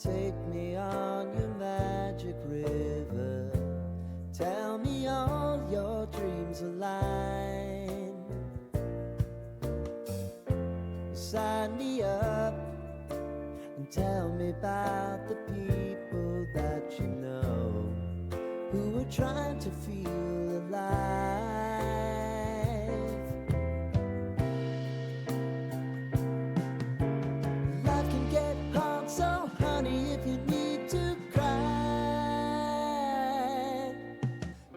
Take me on your magic river. Tell me all your dreams align. Sign me up and tell me about the people that you know who are trying to feel alive. Life can get hard, so honey, if you need to cry,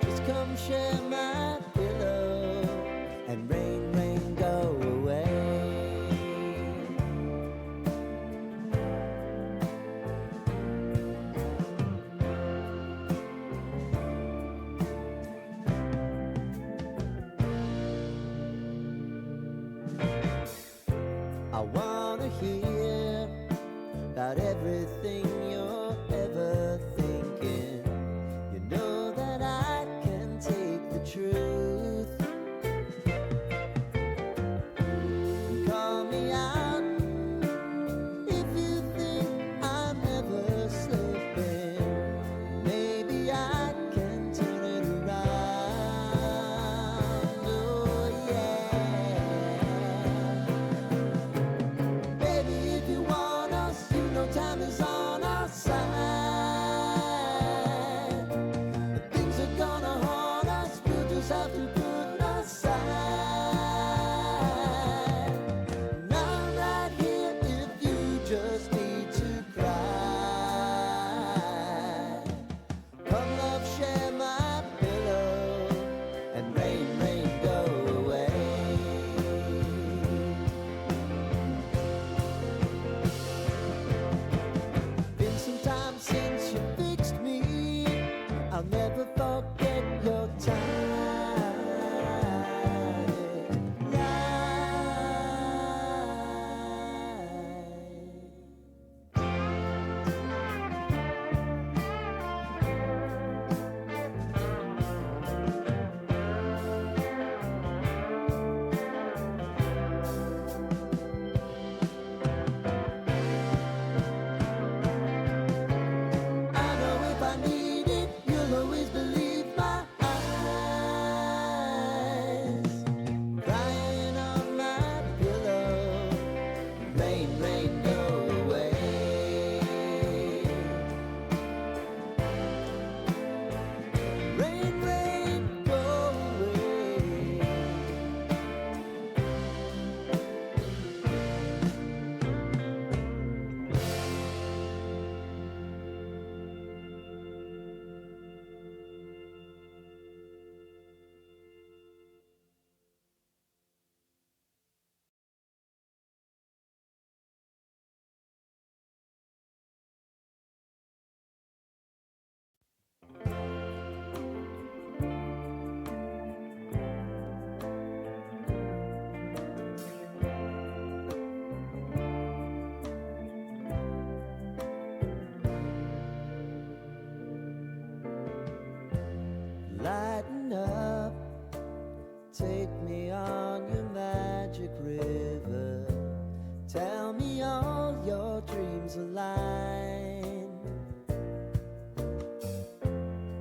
just come share my pillow and rain, rain, go away. I wanna hear about everything you're ever thinking. You know that I can take the truth. Call me out if you think I'm ever slipping. Maybe I can turn it around. Oh yeah. Baby, if you want us, you know time is on our side. But things are gonna haunt us, we'll just have to put aside. And I'm right here if you just need to cry. Come love, share my pillow and rain, rain, go away. Been some time since you fixed me. I'll never forget your time. I know if I need it, you'll always believe my eyes. Crying on my pillow, rain, rain, go away. Rain, rain, go away. Lighten up, take me on your magic river. Tell me all your dreams align.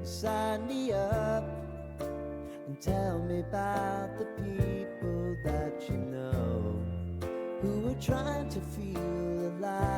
Sign me up and tell me about the people that you know who are trying to feel alive.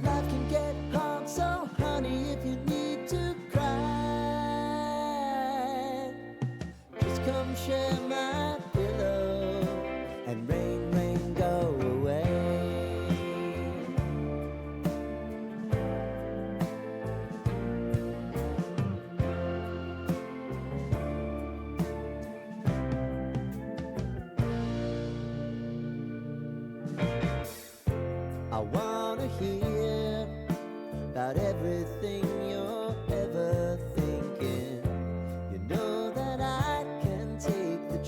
Life can get hard, so honey, if you need to cry, just come share my pillow and rain, rain, go away. I wanna hear about everything you're ever thinking. You know that I can take the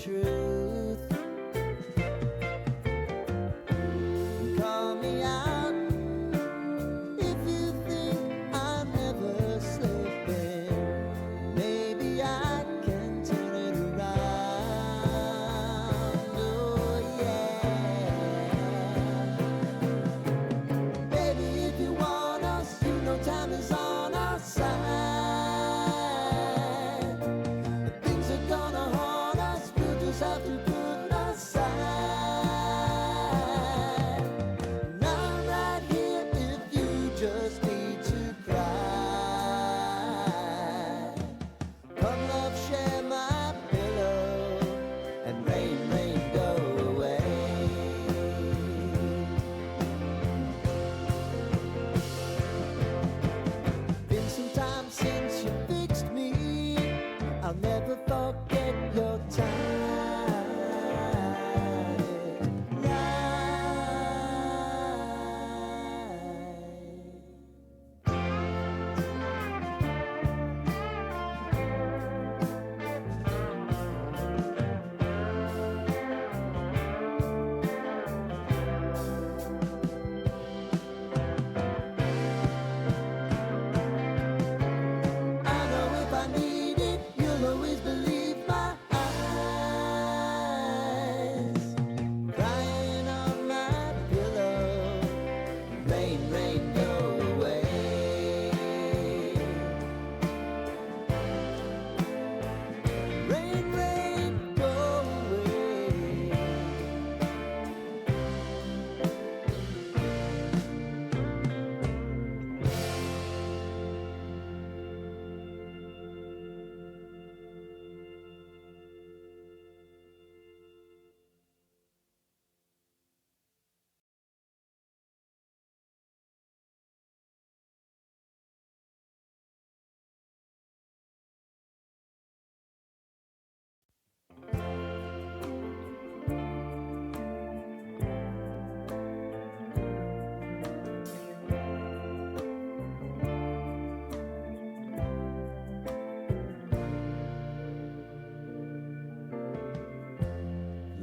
I'll never forget your time.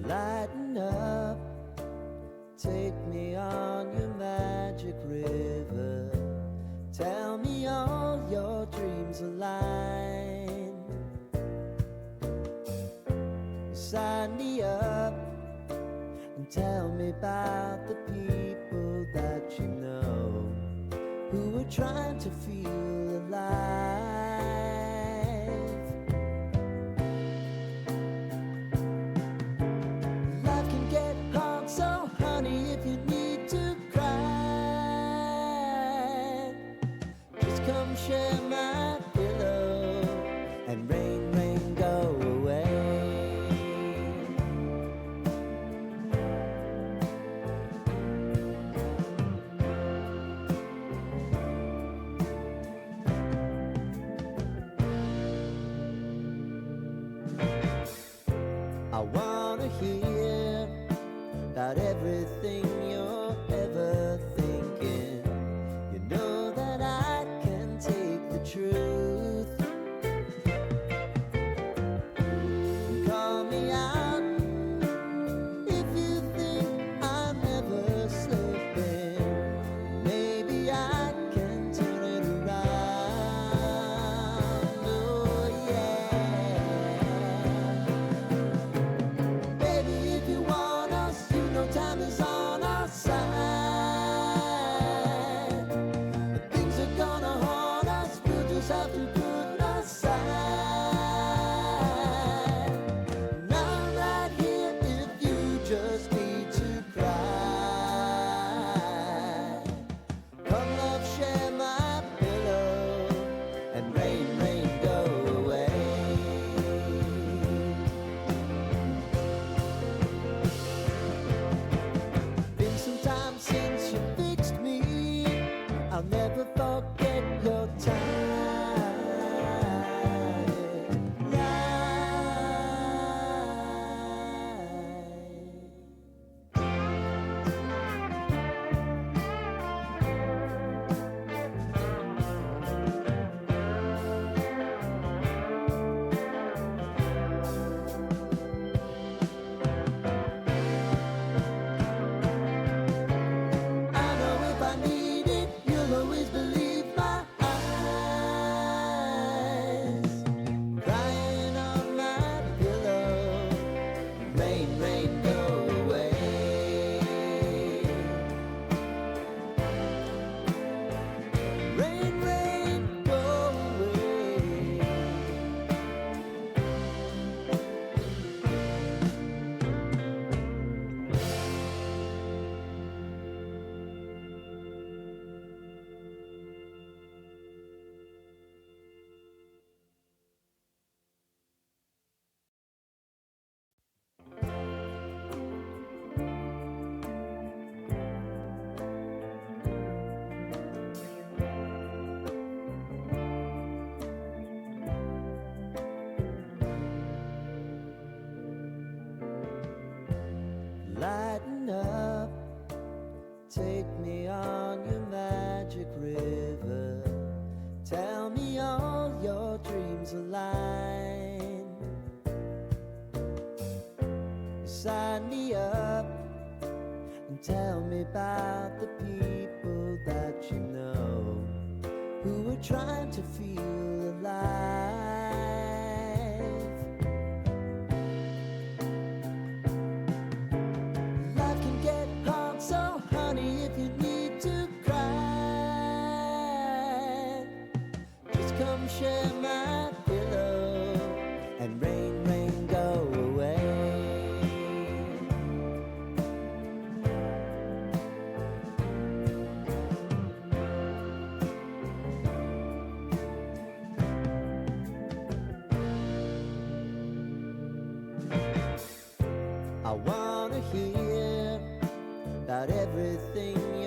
Lighten up, take me on your magic river. Tell me all your dreams align. Sign me up and tell me about the people that you know who are trying to feel alive. Life can get hard, so honey, if you need to cry, just come share my pillow and rain, rain, go away. I wanna hear about everything you're ever thinking. You know that I can take the truth. Call me out if you think I'm never slipping. Maybe I can turn it around. Oh yeah. Baby, if you want us, you know time is on our side. sign me up and tell me about the people that you know who are trying to feel alive. Life can get hard, so honey, if you need to cry, just come share my pillow and rain, rain, go away. I wanna hear about everything